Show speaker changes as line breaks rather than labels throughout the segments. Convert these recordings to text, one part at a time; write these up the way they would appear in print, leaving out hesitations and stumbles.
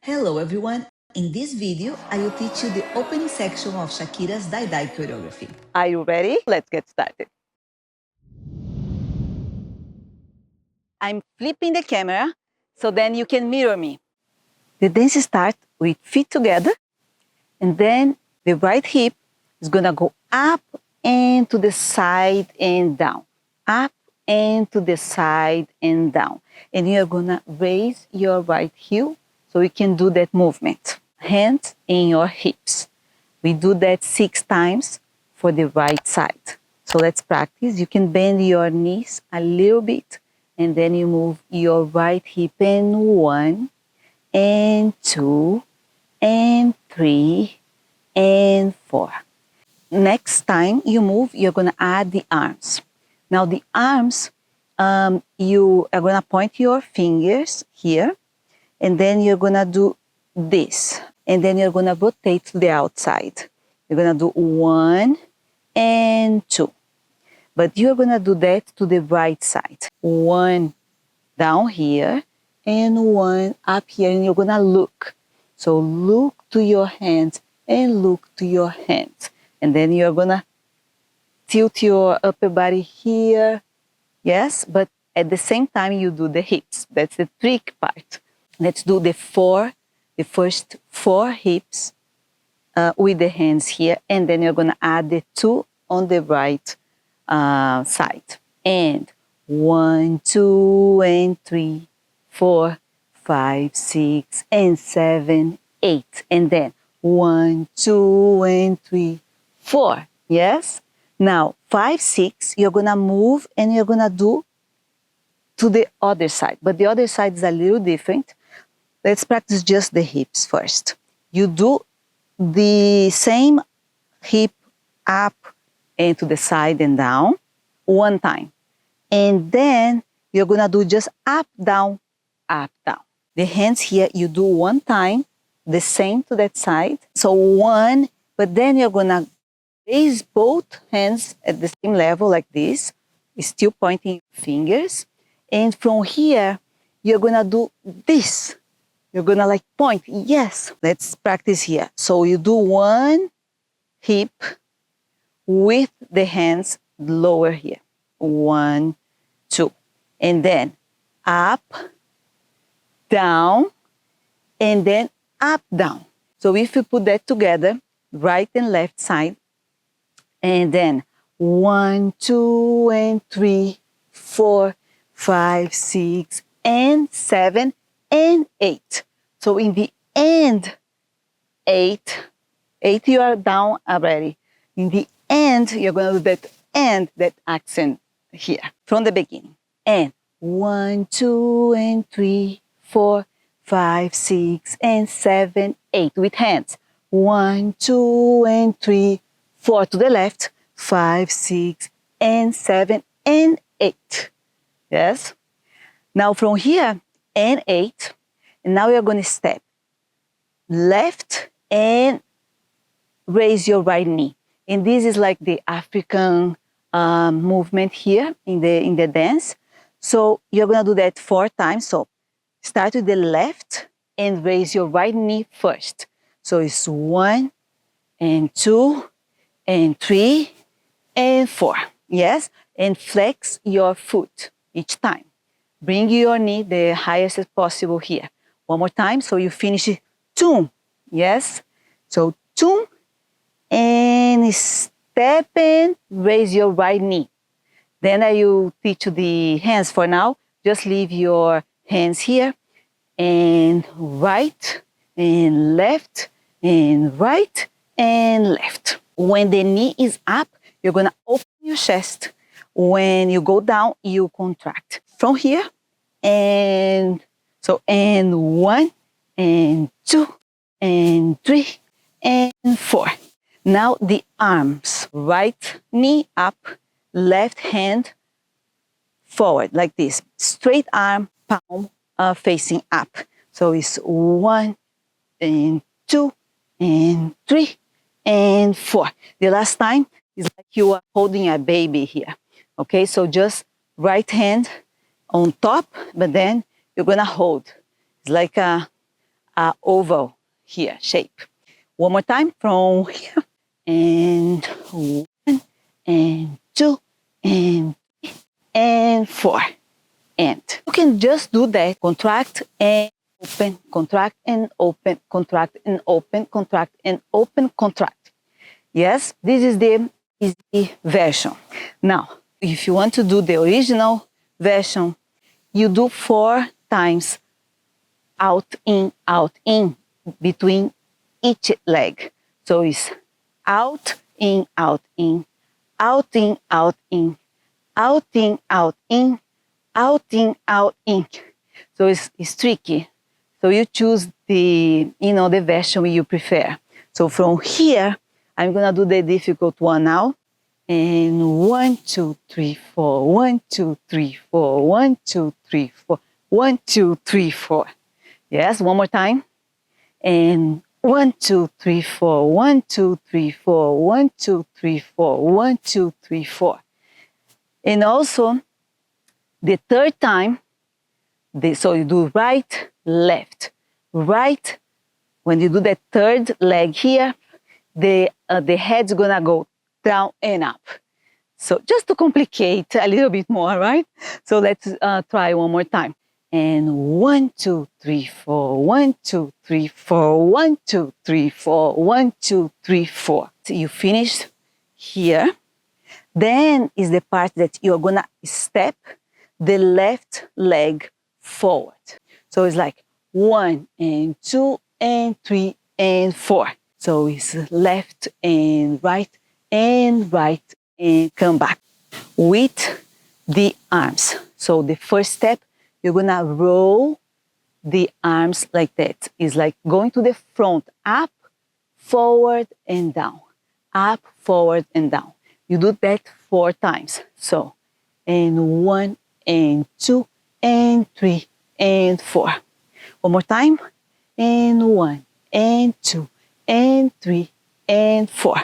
Hello everyone! In this video, I will teach you the opening section of Shakira's Dai Dai Choreography.
Are you ready? Let's get started. I'm flipping the camera so then you can mirror me. The dance starts with feet together, and then the right hip is gonna go up and to the side and down. Up and to the side and down. And you're gonna raise your right heel so we can do that movement. Hands in your hips. We do that 6 times for the right side. So let's practice. You can bend your knees a little bit and then you move your right hip in 1 and 2 and 3 and 4. Next time you move, you're gonna add the arms. Now the arms, you are gonna point your fingers here and then you're gonna do this. And then you're gonna rotate to the outside. You're gonna do 1 and 2. But you're gonna do that to the right side. 1 down here and 1 up here, and you're gonna look. So look to your hands and look to your hands. And then you're gonna tilt your upper body here. Yes, but at the same time you do the hips. That's the trick part. Let's do the first 4 hips with the hands here, and then you're gonna add the 2 on the right side. And 1, 2, and 3, 4, 5, 6, and 7, 8. And then 1, 2, and 3, 4. Yes? Now 5, 6, you're gonna move and you're gonna do to the other side. But the other side is a little different. Let's practice just the hips first. You do the same hip up and to the side and down 1 time. And then you're gonna do just up, down, up, down. The hands here, you do 1 time, the same to that side. So 1, but then you're gonna raise both hands at the same level like this, still pointing fingers. And from here, you're gonna do this. You're gonna like point, yes. Let's practice here. So you do 1 hip with the hands lower here. 1, 2. And then up, down, and then up, down. So if you put that together, right and left side, and then 1, 2, and 3, 4, 5, 6, and 7, and 8. So in the end, 8 you are down already. In the end, you're going to do that and that accent here from the beginning. And 1, 2, and 3, 4, 5, 6, and 7, 8 with hands. 1, 2, and 3, 4 to the left, 5, 6, and 7, and 8. Yes? Now from here, and 8, and now you're going to step left and raise your right knee. And this is like the African movement here in the dance. So you're going to do that 4 times. So start with the left and raise your right knee first. So it's 1 and 2 and 3 and 4. Yes? And flex your foot each time. Bring your knee the highest as possible here. 1 more time, so you finish it. 2. Yes? So 2, and step and raise your right knee. Then I will teach you the hands for now. Just leave your hands here, and right, and left, and right, and left. When the knee is up, you're gonna open your chest. When you go down, you contract. From here, and so, and 1, and 2, and 3, and 4. Now the arms, right knee up, left hand forward like this. Straight arm, palm facing up. So it's 1, and 2, and 3, and 4. The last time is like you are holding a baby here. Okay, so just right hand on top, but then you're gonna hold. It's like a a oval here shape. One more time from here. And 1, and 2, and 3, and 4. And you can just do that. Contract and open, contract and open, contract and open, contract and open, contract. Yes, this is the easy version. Now, if you want to do the original version, you do 4 times out, in between each leg. So it's out, in, out, in, out, in, out, in, out, in, out, in, out, in, out, in. So it's tricky. So you choose the version you prefer. So from here, I'm gonna do the difficult one now. And 1, 2, 3, 4, 1, 2, 3, 4, 1, 2, 3, 4, 1, 2, 3, 4. Yes, one more time. And 1, 2, 3, 4, 1, 2, 3, 4, 1, 2, 3, 4, 1, 2, 3, 4. And also, the third time, so you do right, left, right. When you do the third leg here, the head's gonna go down and up. So just to complicate a little bit more, right? So let's try one more time. And 1, 2, 3, 4, 1, 2, 3, 4, 1, 2, 3, 4, 1, 2, 3, 4. So you finished here. Then is the part that you're gonna step the left leg forward. So it's like 1 and 2 and 3 and 4. So it's left and right and come back with the arms. So the first step, you're gonna roll the arms like that. It's like going to the front, up, forward, and down. Up, forward, and down. You do that 4 times. So, and 1, and 2, and 3, and 4. One more time. And 1, and 2, and 3, and 4.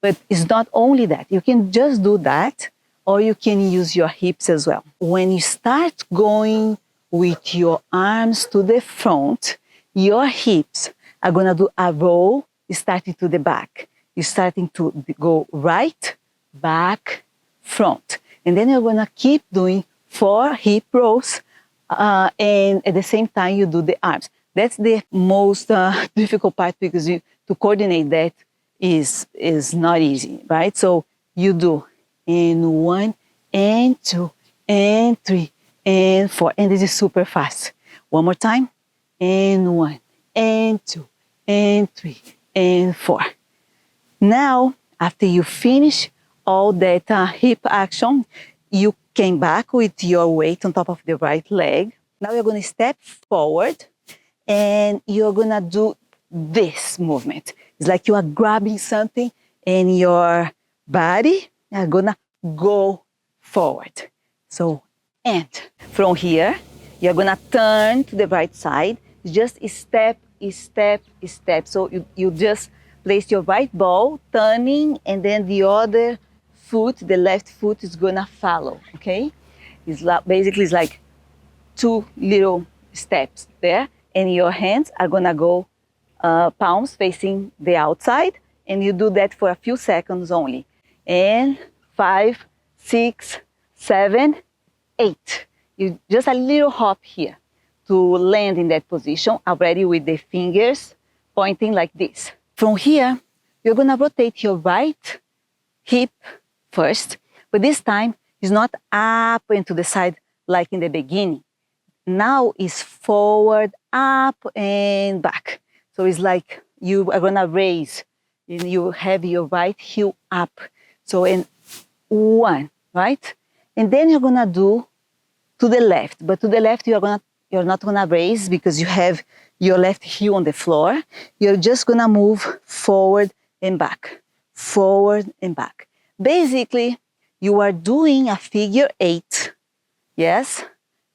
But it's not only that. You can just do that, or you can use your hips as well. When you start going with your arms to the front, your hips are gonna do a roll starting to the back. You're starting to go right, back, front. And then you're gonna keep doing 4 hip rolls, and at the same time you do the arms. That's the most difficult part, because to coordinate that is not easy, right? So you do in 1, and 2, and 3, and 4. And this is super fast. One more time. And 1, and 2, and 3, and 4. Now, after you finish all that hip action, you came back with your weight on top of the right leg. Now you're going to step forward, and you're going to do this movement. It's like you are grabbing something, and your body is going to go forward. So, and from here, you're going to turn to the right side. Just step, step, step. So you just place your right ball turning, and then the other foot, the left foot, is going to follow, okay? It's basically it's like 2 little steps there, and your hands are going to go palms facing the outside, and you do that for a few seconds only. And 5, 6, 7, 8. You just a little hop here to land in that position, already with the fingers pointing like this. From here, you're gonna rotate your right hip first, but this time it's not up and to the side like in the beginning. Now it's forward, up, and back. So it's like you are gonna raise, and you have your right heel up. So in 1, right? And then you're gonna do to the left, but to the left you're not gonna raise because you have your left heel on the floor. You're just gonna move forward and back, forward and back. Basically, you are doing a figure 8. Yes,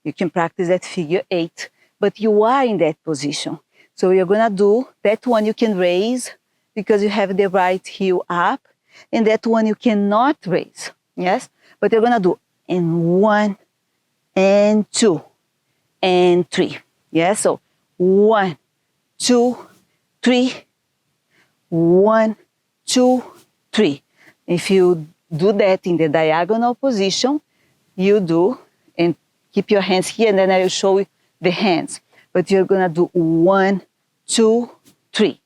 you can practice that figure 8, but you are in that position. So you're gonna do that one you can raise because you have the right heel up, and that one you cannot raise. Yes, but you're gonna do in 1, and 2, and 3. Yeah, so 1, 2, 3, 1, 2, 3. If you do that in the diagonal position, you do, and keep your hands here, and then I will show you the hands. But you're gonna do 1, 2, 3.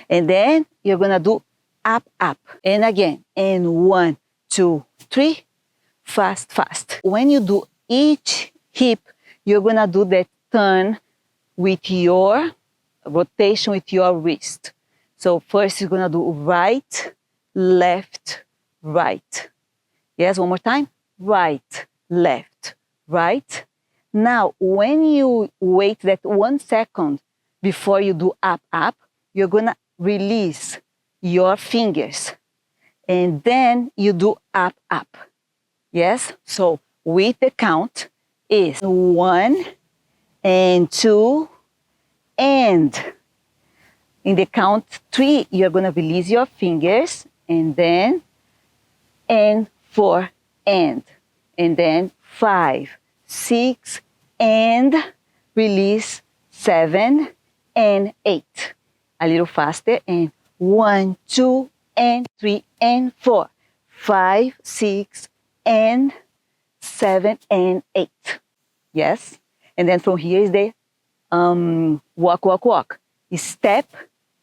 And then you're gonna do up, up, and again, and 1, 2, 3, fast, fast. When you do each hip, you're gonna do that turn with your rotation with your wrist. So first you're gonna do right, left, right. Yes, one more time. Right, left, right. Now, when you wait that 1 second before you do up, up, you're gonna release your fingers. And then you do up, up. Yes? So with the count is 1 and 2 and in the count 3, you're gonna release your fingers and then and 4 and then 5, 6 and release 7 and 8. A little faster and 1, 2 and 3 and 4, 5, 6 and 7 and 8. Yes? And then from here is the walk, walk, walk. Step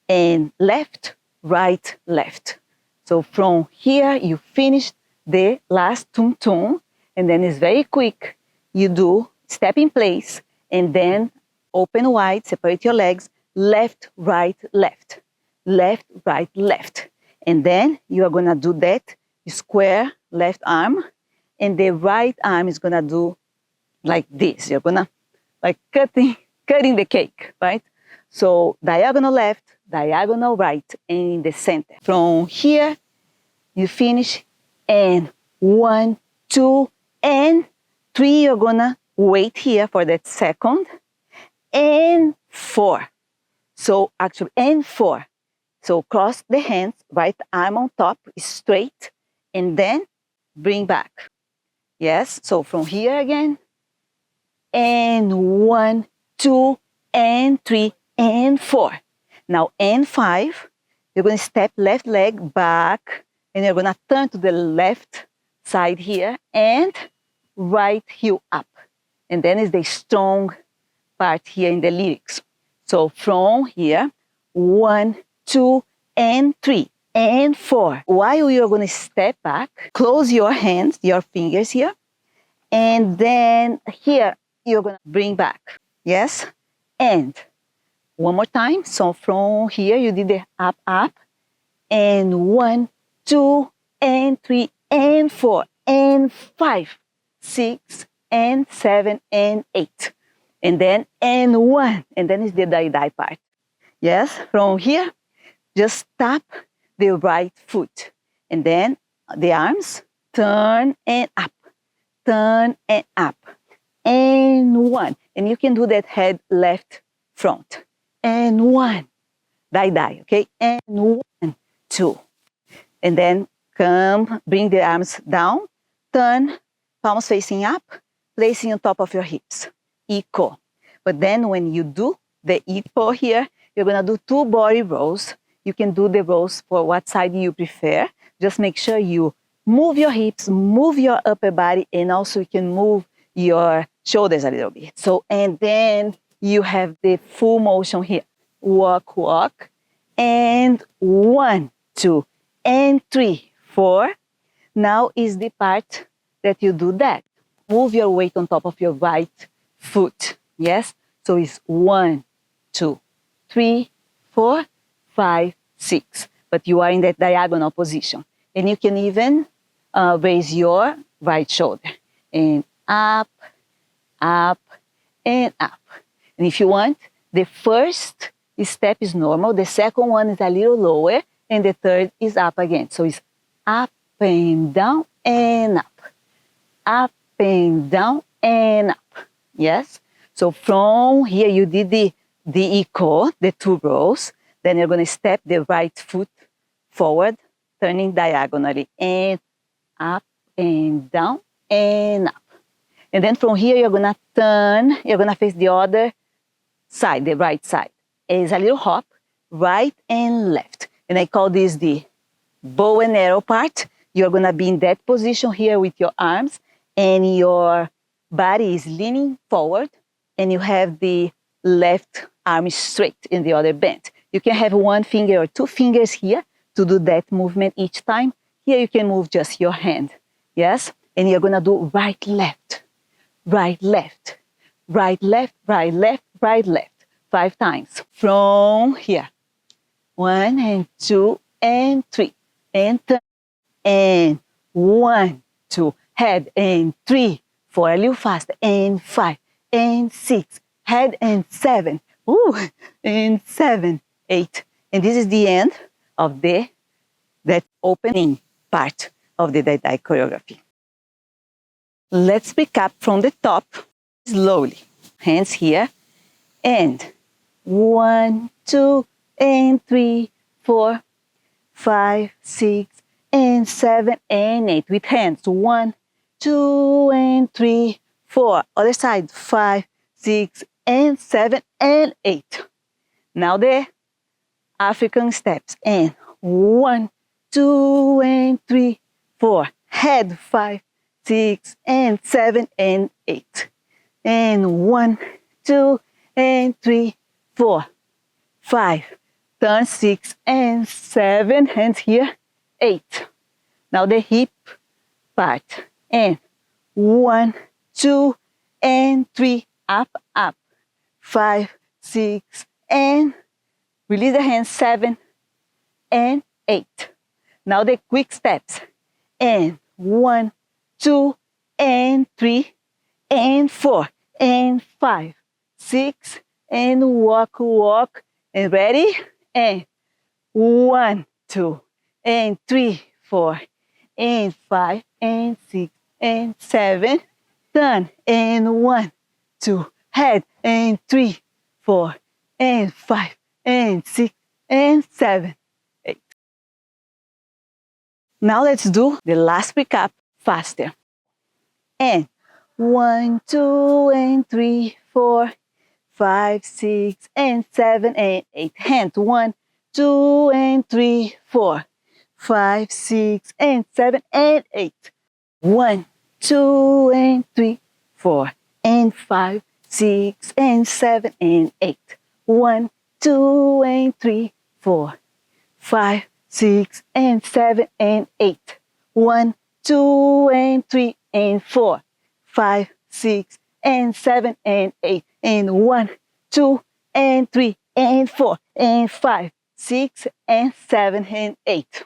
and left, right, left. So from here, you finish the last tum tum, and then it's very quick. You do step in place, and then open wide, separate your legs, left, right, left, left, right, left. And then you are gonna do that square left arm, and the right arm is gonna do like this. You're gonna like cutting the cake, right? So diagonal left, diagonal right, and in the center. From here, you finish, and 1, 2, and 3, you're gonna wait here for that second, and 4. So actually, and 4. So cross the hands, right arm on top, straight, and then bring back. Yes, so from here again, and 1, 2, and 3, and 4. Now, and 5, you're going to step left leg back, and you're going to turn to the left side here, and right heel up. And then is the strong part here in the lyrics. So from here, 1, 2, and 3, and 4. While you're going to step back, close your hands, your fingers here, and then here, you're gonna bring back, yes? And one more time. So from here, you did the up, up, and 1, 2, and 3, and 4, and 5, 6, and 7, and 8. And then, and 1, and then is the Dai Dai part. Yes, from here, just tap the right foot. And then the arms, turn and up, turn and up. And 1. And you can do that head left front. And 1. Dai Dai, okay? And 1, 2. And then come, bring the arms down, turn, palms facing up, placing on top of your hips. Equal. But then when you do the equal here, you're gonna do 2 body rolls. You can do the rolls for what side you prefer. Just make sure you move your hips, move your upper body, and also you can move your shoulders a little bit. So, and then you have the full motion here. Walk, walk, and 1, 2, and 3, 4. Now is the part that you do that. Move your weight on top of your right foot. Yes? So it's 1, 2, 3, 4, 5, 6. But you are in that diagonal position. And you can even raise your right shoulder. And up, up, and up. And if you want, the first step is normal, the second one is a little lower, and the third is up again. So it's up and down and up. Up and down and up. Yes? So from here, you did the equal, the 2 rows. Then you're going to step the right foot forward, turning diagonally, and up and down and up. And then from here, you're gonna turn, you're gonna face the other side, the right side. is a little hop, right and left. And I call this the bow and arrow part. You're gonna be in that position here with your arms and your body is leaning forward and you have the left arm straight and the other bent. You can have one finger or two fingers here to do that movement each time. Here you can move just your hand, yes? And you're gonna do right, left, right, left, right, left, right, left, right, left. 5 times. From here. 1 and 2 and 3. And turn. And 1, 2. Head and 3, 4. A little faster. And 5. And 6. Head and 7. Ooh. And 7, 8. And this is the end of that opening part of the Dai Dai choreography. Let's pick up from the top slowly. Hands here. And 1, 2, and 3, 4, 5, 6, and 7, and 8. With hands. 1, 2, and 3, 4. Other side. 5, 6, and 7, and 8. Now the African steps. And 1, 2, and 3, 4. Head. 5, 6, and 7, and 8. And 1, 2, and 3, 4, 5. Turn 6 and 7. Hands here. 8. Now the hip part. And 1, 2, and 3. Up, up. 5, 6, and release the hands. 7 and 8. Now the quick steps. And 1, 2, and 3, and 4, and 5, 6, and walk, walk, and ready, and 1, 2, and 3, 4, and 5, and 6, and 7, turn, and 1, 2, head, and 3, 4, and 5, and 6, and 7, 8. Now let's do the last recap faster. And 1, 2, and 3, 4, 5, 6, and 7, and 8. Hands. 1, 2, and 3, 4, 5, 6, and 7, and 8. 1, 2, and 3, 4, and 5, 6, and 7, and 8. 1, 2, and 3, 4, 5, 6, and 7, and 8. 1, 2, and 3, and 4, 5, 6, and 7, and 8. And 1, 2, and 3, and 4, and 5, 6, and 7, and 8.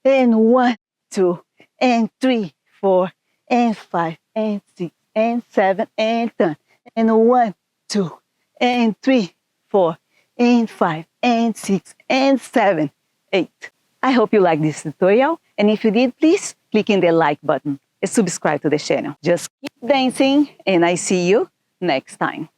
And 1, 2, and 3, 4, and 5, and 6, and 7, and 10. And 1, 2, and 3, 4, and 5, and 6, and 7, 8. I hope you liked this tutorial, and if you did, please click in the like button and subscribe to the channel. Just keep dancing, and I see you next time.